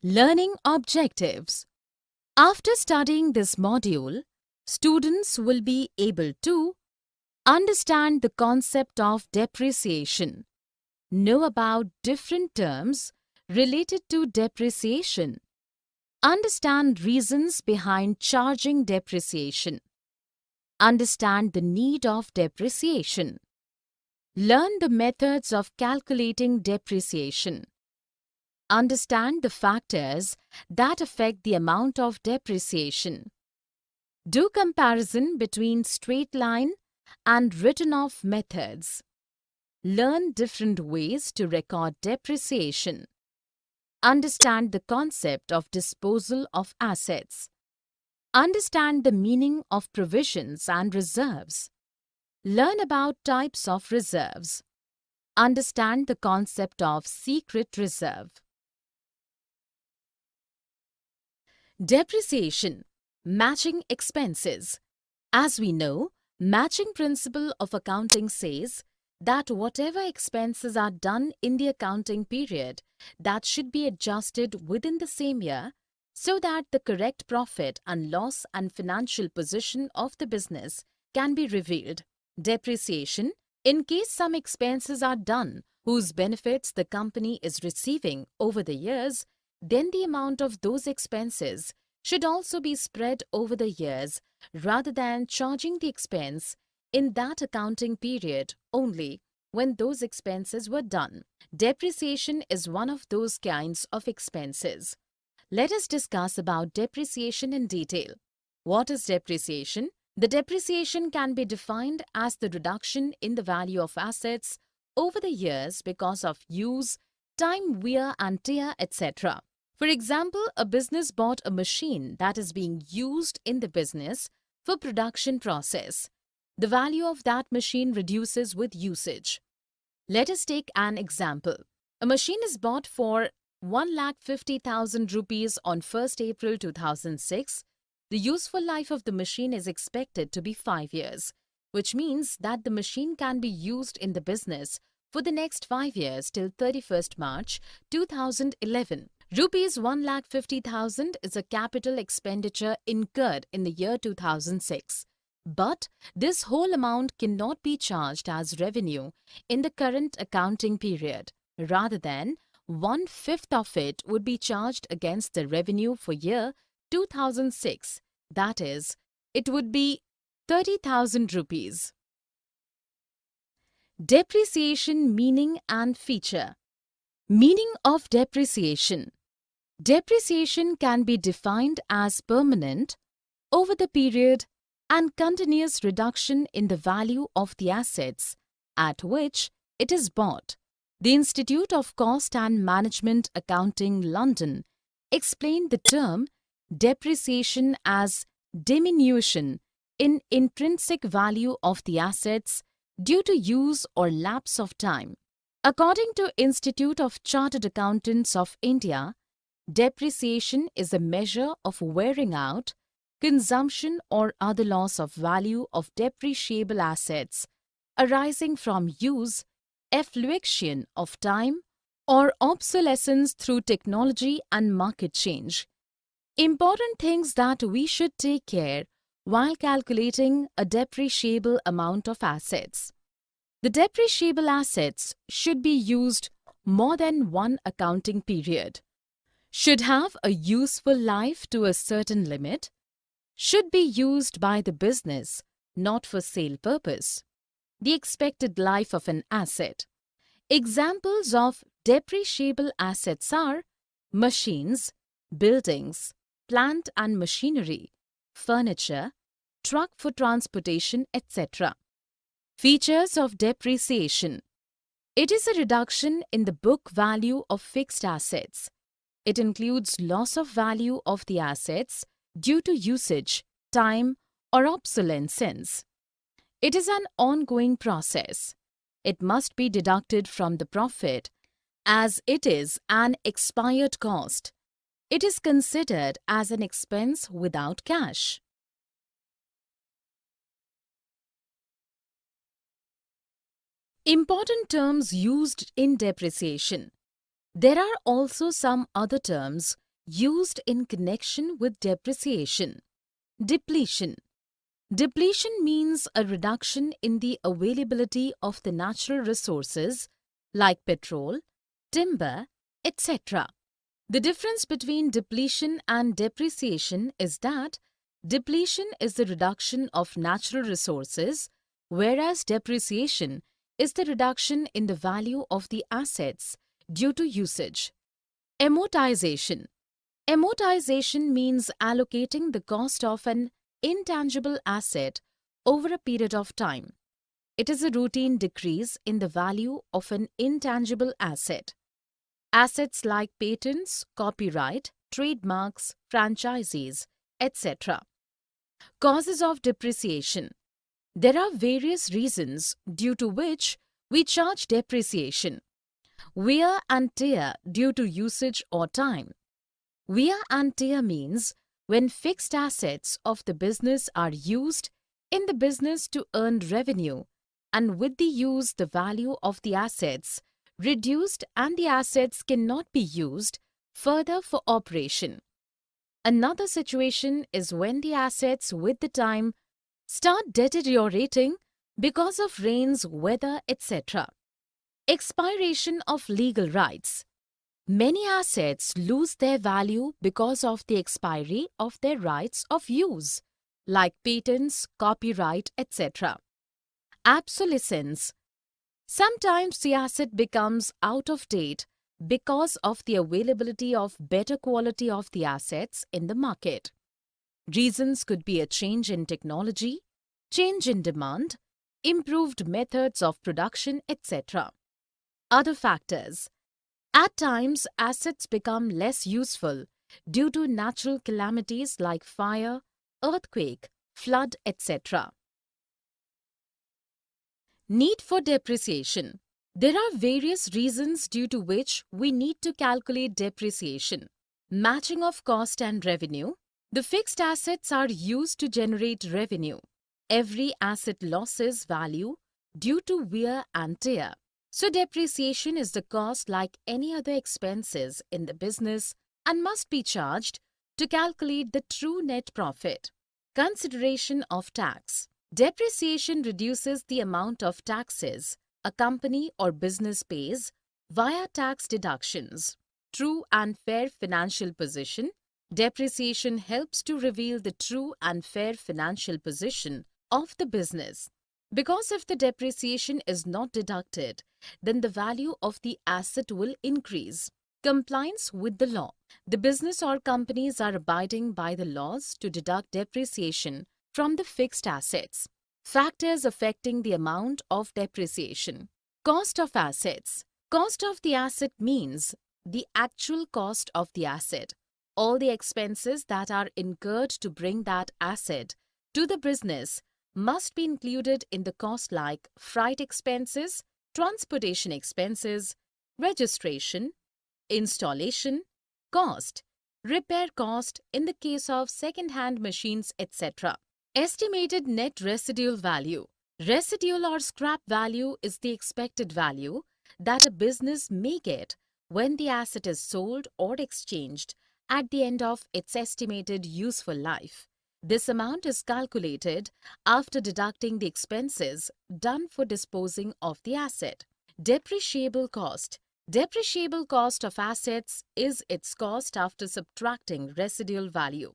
Learning objectives. After studying this module, students will be able to understand the concept of depreciation, know about different terms related to depreciation, understand reasons behind charging depreciation, understand the need of depreciation, learn the methods of calculating depreciation, understand the factors that affect the amount of depreciation, do comparison between straight line and written-off methods, learn different ways to record depreciation, understand the concept of disposal of assets, understand the meaning of provisions and reserves, learn about types of reserves, understand the concept of secret reserve. Depreciation, matching expenses. As we know, matching principle of accounting says that whatever expenses are done in the accounting period, that should be adjusted within the same year so that the correct profit and loss and financial position of the business can be revealed. Depreciation, in case some expenses are done whose benefits the company is receiving over the years, then the amount of those expenses should also be spread over the years rather than charging the expense in that accounting period only when those expenses were done. Depreciation is one of those kinds of expenses. Let us discuss about depreciation in detail. What is depreciation? The depreciation can be defined as the reduction in the value of assets over the years because of use, time, wear and tear, etc. For example, a business bought a machine that is being used in the business for production process. The value of that machine reduces with usage. Let us take an example. A machine is bought for 1,50,000 rupees on 1st April 2006. The useful life of the machine is expected to be 5 years, which means that the machine can be used in the business for the next 5 years till 31st March 2011. Rupees 1,50,000 is a capital expenditure incurred in the year 2006. But this whole amount cannot be charged as revenue in the current accounting period. Rather than 1/5 of it would be charged against the revenue for year 2006. That is, it would be 30,000 rupees. Depreciation meaning and feature. Meaning of depreciation. Depreciation can be defined as permanent, over the period, and continuous reduction in the value of the assets at which it is bought. The Institute of Cost and Management Accounting, London, explained the term depreciation as diminution in intrinsic value of the assets due to use or lapse of time. According to Institute of Chartered Accountants of India, depreciation is a measure of wearing out, consumption or other loss of value of depreciable assets arising from use, effluxion of time, or obsolescence through technology and market change. Important things that we should take care while calculating a depreciable amount of assets. The depreciable assets should be used more than one accounting period, should have a useful life to a certain limit, should be used by the business, not for sale purpose. The expected life of an asset. Examples of depreciable assets are machines, buildings, plant and machinery, furniture, truck for transportation, etc. Features of depreciation. It is a reduction in the book value of fixed assets. It includes loss of value of the assets due to usage, time, or obsolescence. It is an ongoing process. It must be deducted from the profit as it is an expired cost. It is considered as an expense without cash. Important terms used in depreciation. There are also some other terms used in connection with depreciation. Depletion. Depletion means a reduction in the availability of the natural resources like petrol, timber, etc. The difference between depletion and depreciation is that depletion is the reduction of natural resources, whereas depreciation is the reduction in the value of the assets due to usage. Amortization. Amortization means allocating the cost of an intangible asset over a period of time. It is a routine decrease in the value of an intangible asset. Assets like patents, copyright, trademarks, franchises, etc. Causes of depreciation. There are various reasons due to which we charge depreciation. Wear and tear due to usage or time. Wear and tear means when fixed assets of the business are used in the business to earn revenue, and with the use the value of the assets reduced and the assets cannot be used further for operation. Another situation is when the assets with the time start deteriorating because of rains, weather, etc. Expiration of legal rights. Many assets lose their value because of the expiry of their rights of use, like patents, copyright, etc. Obsolescence. Sometimes the asset becomes out of date because of the availability of better quality of the assets in the market. Reasons could be a change in technology, change in demand, improved methods of production, etc. Other factors. At times, assets become less useful due to natural calamities like fire, earthquake, flood, etc. Need for depreciation. There are various reasons due to which we need to calculate depreciation. Matching of cost and revenue. The fixed assets are used to generate revenue. Every asset loses value due to wear and tear. So depreciation is the cost like any other expenses in the business and must be charged to calculate the true net profit. Consideration of tax. Depreciation reduces the amount of taxes a company or business pays via tax deductions. True and fair financial position. Depreciation helps to reveal the true and fair financial position of the business. Because if the depreciation is not deducted, then the value of the asset will increase. Compliance with the law. The business or companies are abiding by the laws to deduct depreciation from the fixed assets. Factors affecting the amount of depreciation. Cost of assets. Cost of the asset means the actual cost of the asset. All the expenses that are incurred to bring that asset to the business must be included in the cost like freight expenses, transportation expenses, registration, installation, cost, repair cost in the case of second-hand machines, etc. Estimated net residual value. Residual or scrap value is the expected value that a business may get when the asset is sold or exchanged at the end of its estimated useful life. This amount is calculated after deducting the expenses done for disposing of the asset. Depreciable cost. Depreciable cost of assets is its cost after subtracting residual value.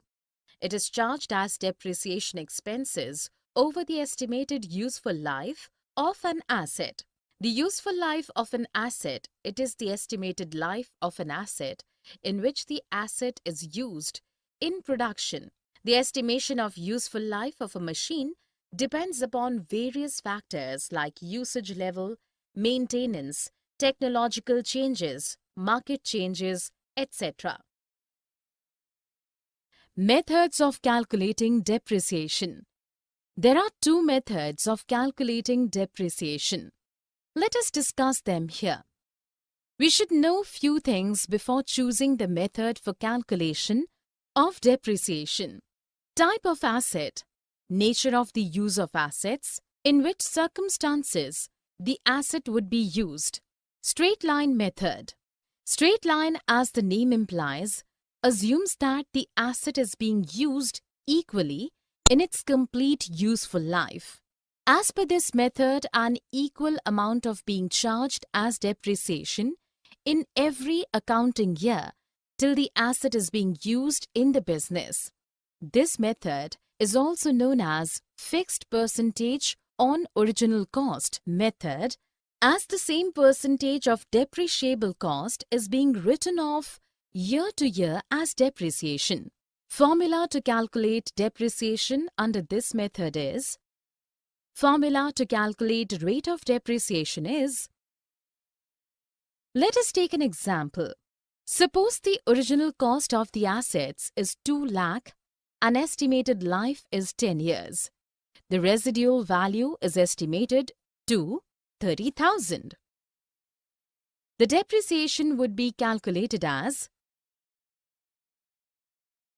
It is charged as depreciation expenses over the estimated useful life of an asset. The useful life of an asset, it is the estimated life of an asset in which the asset is used in production. The estimation of useful life of a machine depends upon various factors like usage level, maintenance, technological changes, market changes, etc. Methods of calculating depreciation. There are two methods of calculating depreciation. Let us discuss them here. We should know few things before choosing the method for calculation of depreciation. Type of asset, nature of the use of assets, in which circumstances the asset would be used. Straight line method. Straight line, as the name implies, assumes that the asset is being used equally in its complete useful life. As per this method, an equal amount of being charged as depreciation in every accounting year till the asset is being used in the business. This method is also known as fixed percentage on original cost method, as the same percentage of depreciable cost is being written off year to year as depreciation. Formula to calculate depreciation under this method is Formula to calculate rate of depreciation is. Let us take an example. Suppose the original cost of the assets is 2 lakh and estimated life is 10 years. The residual value is estimated to 30,000. The depreciation would be calculated as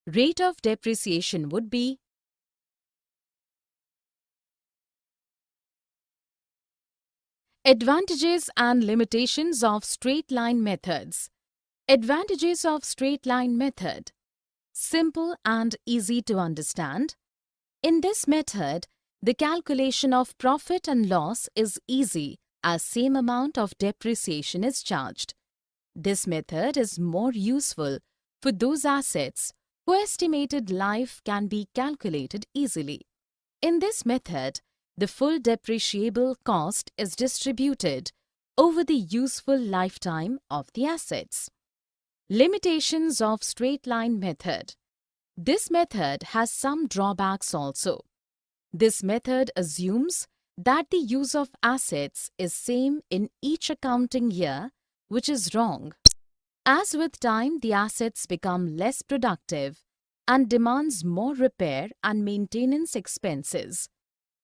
rate of depreciation would be Advantages and limitations of straight line methods. Advantages of straight line method. Simple and easy to understand. In this method, the calculation of profit and loss is easy as same amount of depreciation is charged. This method is more useful for those assets whose estimated life can be calculated easily. In this method, the full depreciable cost is distributed over the useful lifetime of the assets. Limitations of straight line method. This method has some drawbacks also. This method assumes that the use of assets is same in each accounting year, which is wrong. As with time, the assets become less productive and demands more repair and maintenance expenses.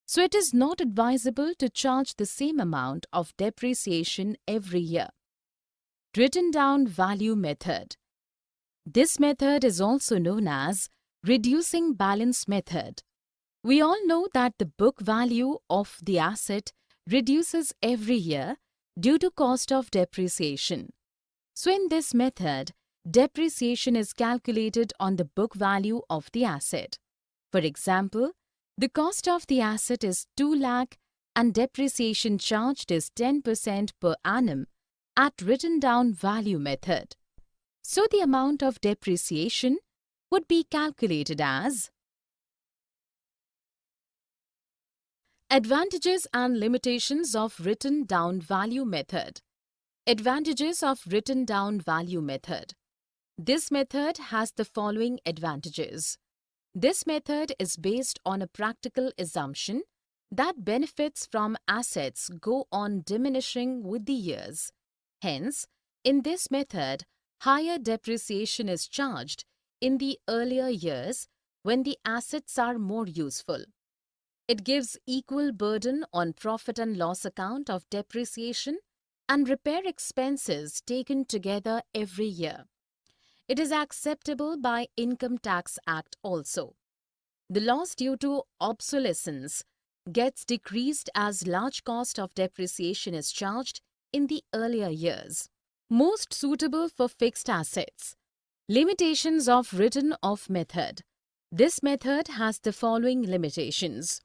So it is not advisable to charge the same amount of depreciation every year. Written down value method. This method is also known as reducing balance method. We all know that the book value of the asset reduces every year due to cost of depreciation. So in this method, depreciation is calculated on the book value of the asset. For example, the cost of the asset is 2 lakh and depreciation charged is 10% per annum at written down value method. So the amount of depreciation would be calculated as Advantages and limitations of written down value method. Advantages of written down value method. This method has the following advantages. This method is based on a practical assumption that benefits from assets go on diminishing with the years. Hence, in this method, higher depreciation is charged in the earlier years when the assets are more useful. It gives equal burden on profit and loss account of depreciation and repair expenses taken together every year. It is acceptable by Income Tax Act also. The loss due to obsolescence gets decreased as large cost of depreciation is charged in the earlier years. Most suitable for fixed assets. Limitations of written off method. This method has the following limitations.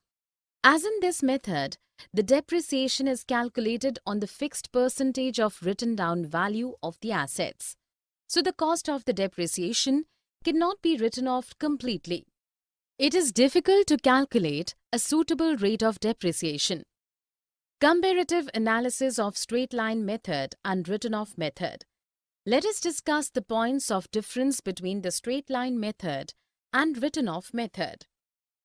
As in this method, the depreciation is calculated on the fixed percentage of written down value of the assets. So the cost of the depreciation cannot be written off completely. It is difficult to calculate a suitable rate of depreciation. Comparative analysis of straight line method and written off method. Let us discuss the points of difference between the straight line method and written off method.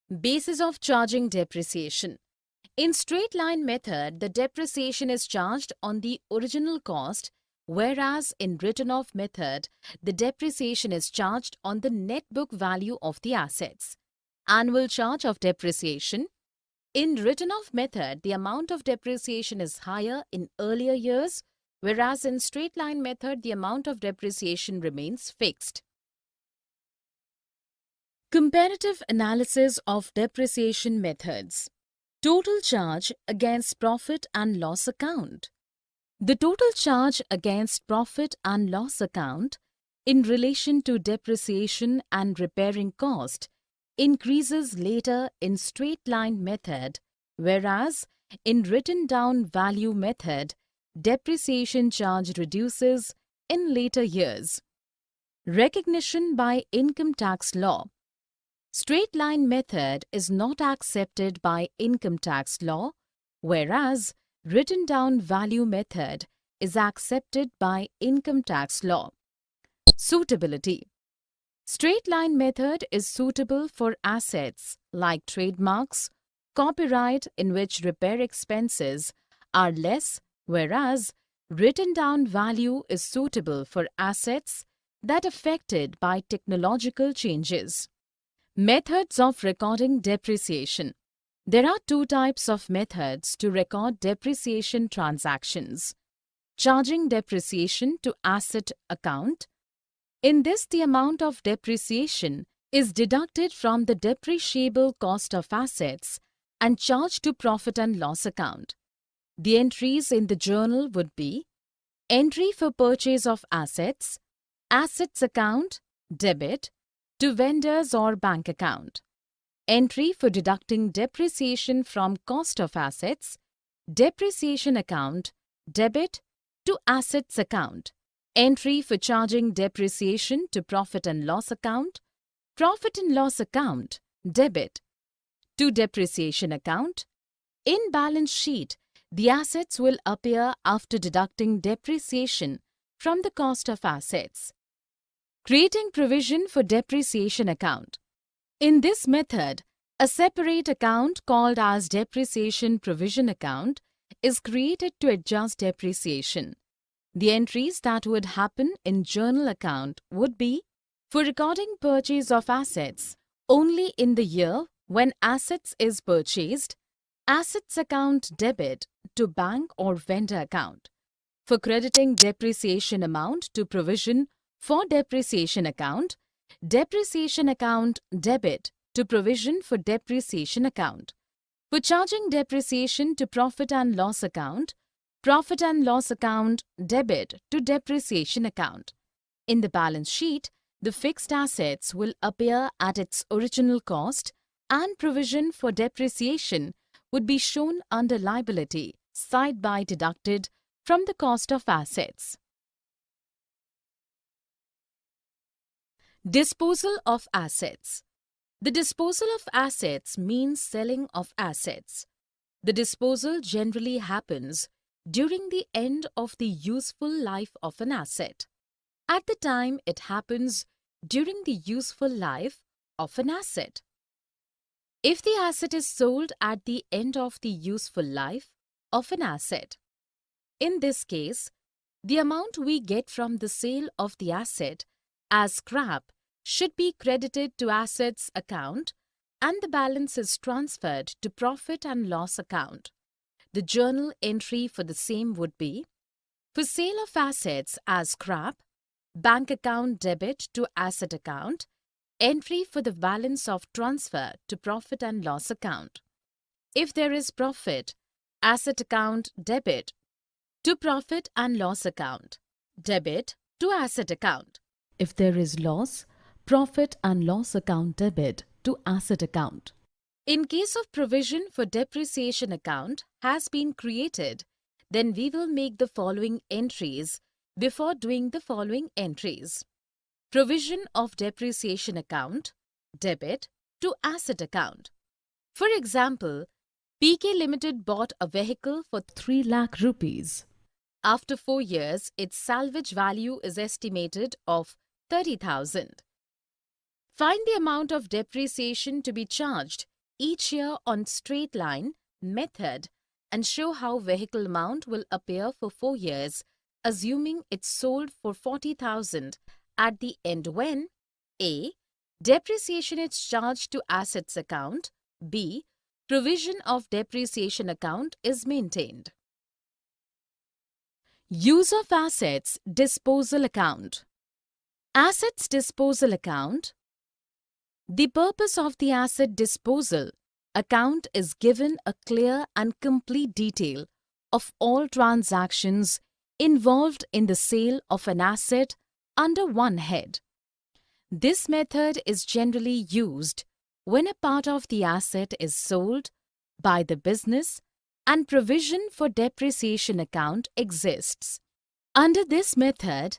Basis of charging depreciation. In straight line method, the depreciation is charged on the original cost, whereas in written off method, the depreciation is charged on the net book value of the assets. Annual charge of depreciation. In written off method, the amount of depreciation is higher in earlier years, whereas in straight line method, the amount of depreciation remains fixed. Comparative analysis of depreciation methods. Total charge against profit and loss account. The total charge against profit and loss account in relation to depreciation and repairing cost increases later in straight line method, whereas in written down value method, depreciation charge reduces in later years. Recognition by income tax law. Straight line method is not accepted by income tax law, whereas written down value method is accepted by income tax law. Suitability. Straight line method is suitable for assets like trademarks, copyright in which repair expenses are less, whereas written down value is suitable for assets that are affected by technological changes. Methods of recording depreciation. There are two types of methods to record depreciation transactions. Charging depreciation to asset account. In this, the amount of depreciation is deducted from the depreciable cost of assets and charged to profit and loss account. The entries in the journal would be entry for purchase of assets, assets account, debit, to vendors or bank account. Entry for deducting depreciation from cost of assets, depreciation account, debit, to assets account. Entry for charging depreciation to profit and loss account, profit and loss account, debit, to depreciation account. In balance sheet, the assets will appear after deducting depreciation from the cost of assets. Creating provision for depreciation account. In this method, a separate account called as depreciation provision account is created to adjust depreciation. The entries that would happen in journal account would be for recording purchase of assets only in the year when assets is purchased, assets account debit to bank or vendor account. For crediting depreciation amount to provision for depreciation account, depreciation account debit to provision for depreciation account. For charging depreciation to profit and loss account, profit and loss account debit to depreciation account. In the balance sheet, the fixed assets will appear at its original cost and provision for depreciation would be shown under liability side by deducted from the cost of assets. Disposal of assets. The disposal of assets means selling of assets. The disposal generally happens during the end of the useful life of an asset. At the time it happens during the useful life of an asset. If the asset is sold at the end of the useful life of an asset, in this case, the amount we get from the sale of the asset as scrap should be credited to assets account and the balance is transferred to profit and loss account. The journal entry for the same would be for sale of assets as scrap, bank account debit to asset account, entry for the balance of transfer to profit and loss account. If there is profit, asset account debit to profit and loss account, debit to asset account. If there is loss, profit and loss account debit to asset account. In case of provision for depreciation account has been created, then we will make the following entries before doing the following entries. Provision of depreciation account, debit to asset account. For example, PK Limited bought a vehicle for 3 lakh rupees. After 4 years, its salvage value is estimated of 30,000. Find the amount of depreciation to be charged each year on straight line method and show how vehicle amount will appear for 4 years, assuming it's sold for 40,000 at the end when A. Depreciation is charged to assets account, B. Provision of depreciation account is maintained. Use of assets disposal account. Assets disposal account. The purpose of the asset disposal account is given a clear and complete detail of all transactions involved in the sale of an asset under one head. This method is generally used when a part of the asset is sold by the business and provision for depreciation account exists. Under this method,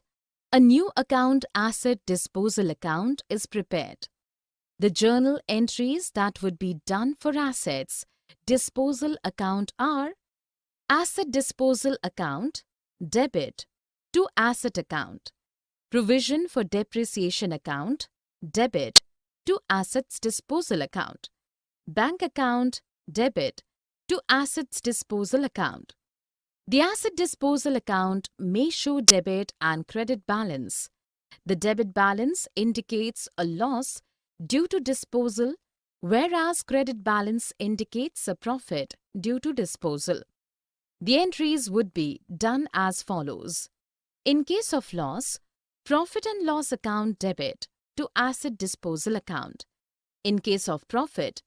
a new account asset disposal account is prepared. The journal entries that would be done for assets disposal account are asset disposal account, debit to asset account, provision for depreciation account, debit to assets disposal account, bank account, debit to assets disposal account. The asset disposal account may show debit and credit balance. The debit balance indicates a loss due to disposal, whereas credit balance indicates a profit due to disposal. The entries would be done as follows. In case of loss, profit and loss account debit to asset disposal account. In case of profit,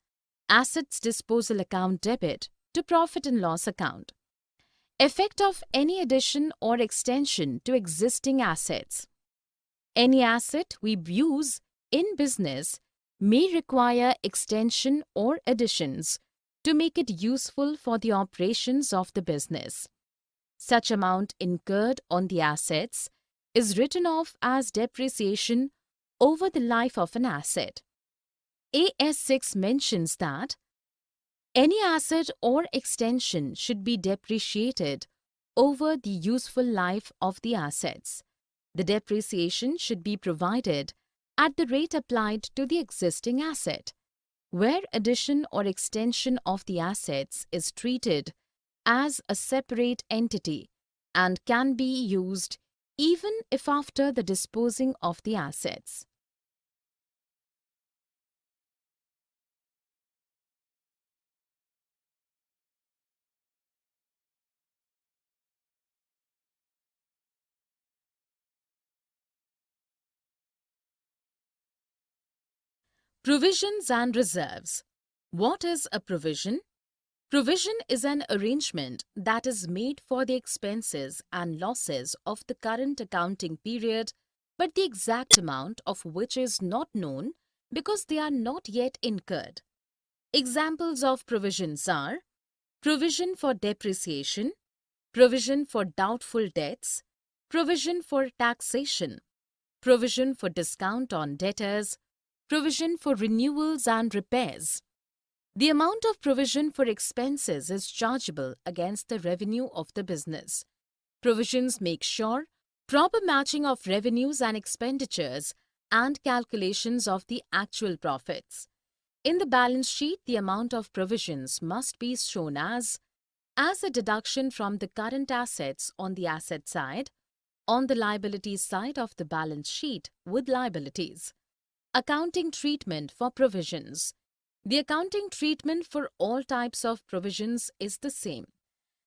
assets disposal account debit to profit and loss account. Effect of any addition or extension to existing assets. Any asset we use in business may require extension or additions to make it useful for the operations of the business. Such amount incurred on the assets is written off as depreciation over the life of an asset. AS6 mentions that any asset or extension should be depreciated over the useful life of the assets. The depreciation should be provided at the rate applied to the existing asset, where addition or extension of the assets is treated as a separate entity and can be used even if after the disposing of the assets. Provisions and reserves. What is a provision? Provision is an arrangement that is made for the expenses and losses of the current accounting period, but the exact amount of which is not known because they are not yet incurred. Examples of provisions are provision for depreciation, provision for doubtful debts, provision for taxation, provision for discount on debtors, provision for renewals and repairs. The amount of provision for expenses is chargeable against the revenue of the business. Provisions make sure proper matching of revenues and expenditures and calculations of the actual profits. In the balance sheet, the amount of provisions must be shown as a deduction from the current assets on the asset side, on the liabilities side of the balance sheet with liabilities. Accounting treatment for provisions. The accounting treatment for all types of provisions is the same.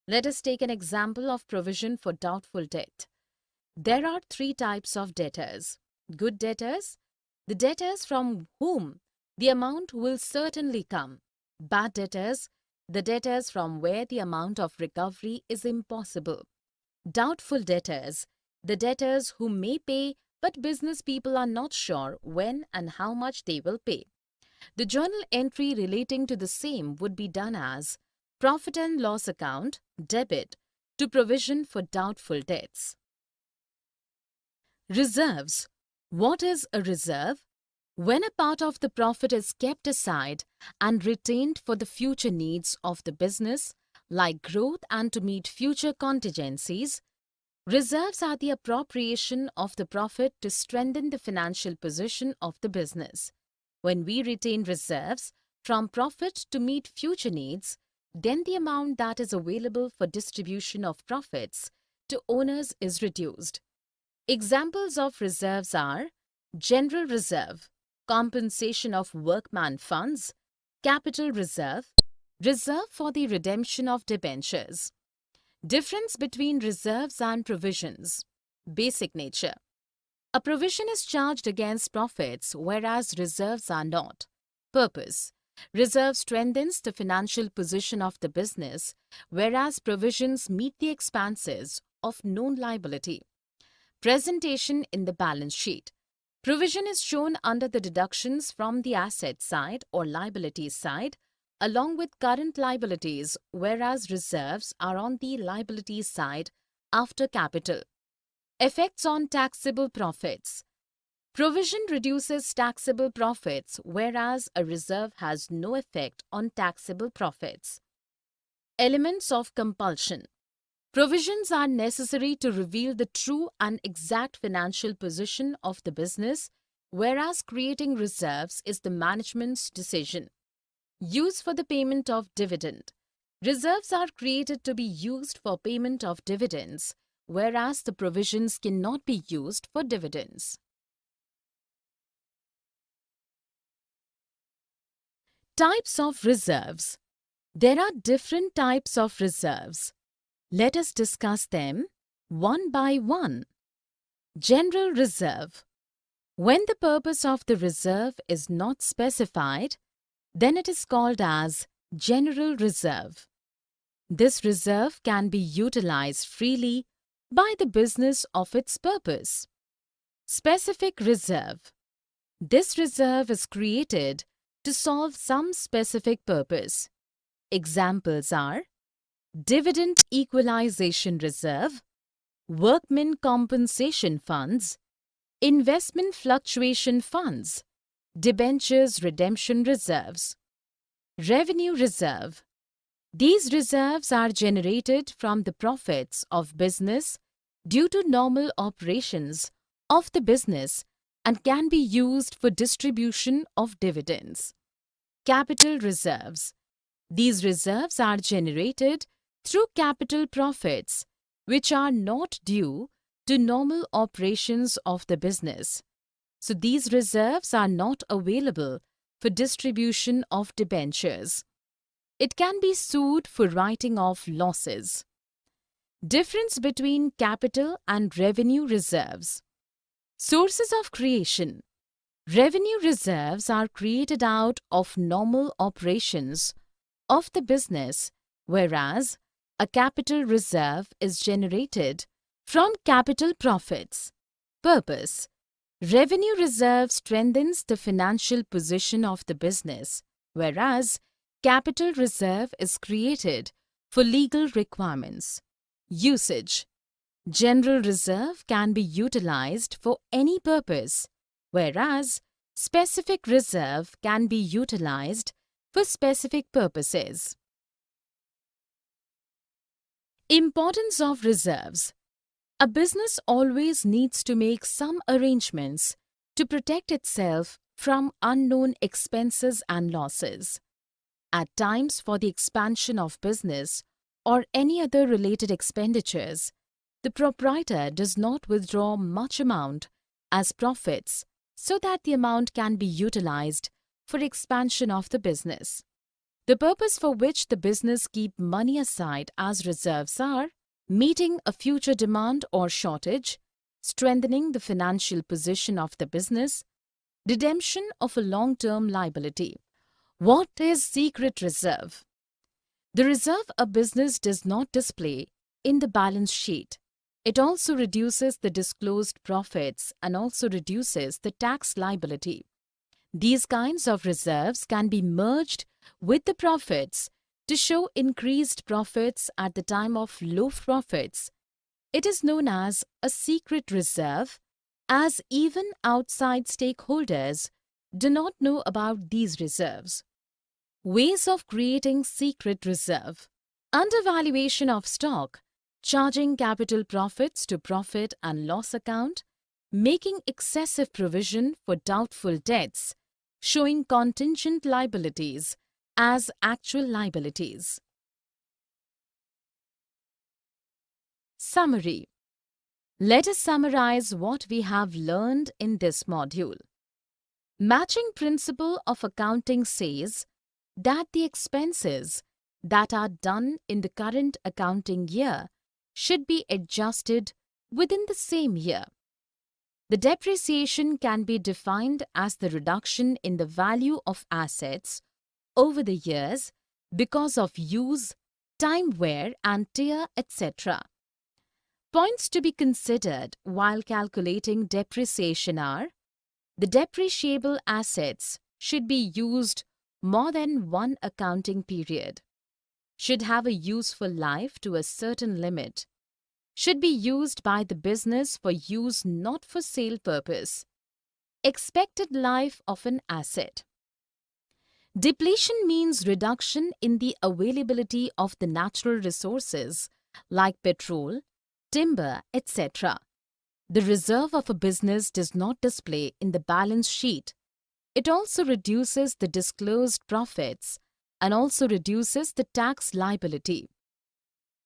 Let us take an example of provision for doubtful debt. There are three types of debtors. Good debtors, the debtors from whom the amount will certainly come. Bad debtors, the debtors from where the amount of recovery is impossible. Doubtful debtors, the debtors who may pay but business people are not sure when and how much they will pay. The journal entry relating to the same would be done as profit and loss account, debit, to provision for doubtful debts. Reserves. What is a reserve? When a part of the profit is kept aside and retained for the future needs of the business, like growth and to meet future contingencies, reserves are the appropriation of the profit to strengthen the financial position of the business. When we retain reserves from profit to meet future needs, then the amount that is available for distribution of profits to owners is reduced. Examples of reserves are general reserve, compensation of workman funds, capital reserve, reserve for the redemption of debentures. Difference between reserves and provisions. Basic nature. A provision is charged against profits, whereas reserves are not. Purpose. Reserve strengthens the financial position of the business, whereas provisions meet the expenses of known liability. Presentation in the balance sheet. Provision is shown under the deductions from the asset side or liabilities side along with current liabilities, whereas reserves are on the liabilities side after capital. Effects on taxable profits. Provision reduces taxable profits, whereas a reserve has no effect on taxable profits. Elements of compulsion. Provisions are necessary to reveal the true and exact financial position of the business, whereas creating reserves is the management's decision. Use for the payment of dividend. Reserves are created to be used for payment of dividends, whereas the provisions cannot be used for dividends. Types of reserves. There are different types of reserves. Let us discuss them one by one. General reserve. When the purpose of the reserve is not specified, then it is called as general reserve. This reserve can be utilized freely by the business of its purpose. Specific reserve. This reserve is created to solve some specific purpose. Examples are dividend equalization reserve, workmen compensation funds, investment fluctuation funds, debentures redemption reserves. Revenue reserve. These reserves are generated from the profits of business due to normal operations of the business and can be used for distribution of dividends. Capital reserves. These reserves are generated through capital profits, which are not due to normal operations of the business. So these reserves are not available for distribution of debentures. It can be sued for writing off losses. Difference between capital and revenue reserves. Sources of creation. Revenue reserves are created out of normal operations of the business, whereas a capital reserve is generated from capital profits. Purpose. Revenue reserve strengthens the financial position of the business, whereas capital reserve is created for legal requirements. Usage. General reserve can be utilized for any purpose, whereas specific reserve can be utilized for specific purposes. Importance of reserves. A business always needs to make some arrangements to protect itself from unknown expenses and losses. At times, for the expansion of business or any other related expenditures, the proprietor does not withdraw much amount as profits so that the amount can be utilized for expansion of the business. The purpose for which the business keep money aside as reserves are meeting a future demand or shortage, strengthening the financial position of the business, redemption of a long-term liability. What is secret reserve? The reserve a business does not display in the balance sheet. It also reduces the disclosed profits and also reduces the tax liability. These kinds of reserves can be merged with the profits to show increased profits at the time of low profits. It is known as a secret reserve, as even outside stakeholders do not know about these reserves. Ways of creating secret reserve. Undervaluation of stock, charging capital profits to profit and loss account, making excessive provision for doubtful debts, showing contingent liabilities as actual liabilities. Summary. Let us summarize what we have learned in this module. Matching principle of accounting says that the expenses that are done in the current accounting year should be adjusted within the same year. The depreciation can be defined as the reduction in the value of assets over the years because of use, time wear and tear, etc. Points to be considered while calculating depreciation are: the depreciable assets should be used more than one accounting period, should have a useful life to a certain limit, should be used by the business for use not for sale purpose, expected life of an asset. Depletion means reduction in the availability of the natural resources like petrol, timber, etc. The reserve of a business does not display in the balance sheet. It also reduces the disclosed profits and also reduces the tax liability.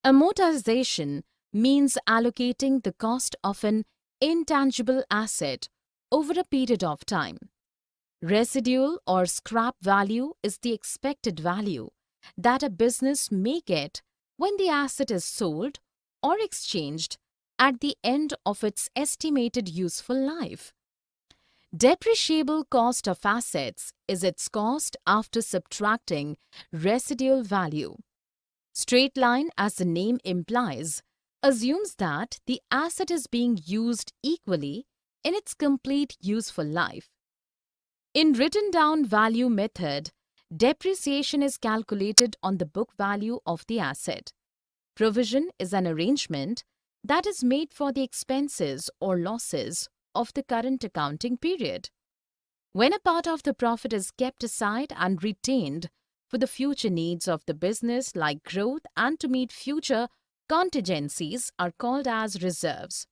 Amortization means allocating the cost of an intangible asset over a period of time. Residual or scrap value is the expected value that a business may get when the asset is sold or exchanged at the end of its estimated useful life. Depreciable cost of assets is its cost after subtracting residual value. Straight line, as the name implies, assumes that the asset is being used equally in its complete useful life. In written down value method, depreciation is calculated on the book value of the asset. Provision is an arrangement that is made for the expenses or losses of the current accounting period. When a part of the profit is kept aside and retained for the future needs of the business like growth and to meet future contingencies are called as reserves.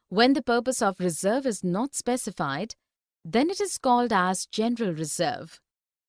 When the purpose of reserve is not specified, then it is called as general reserve.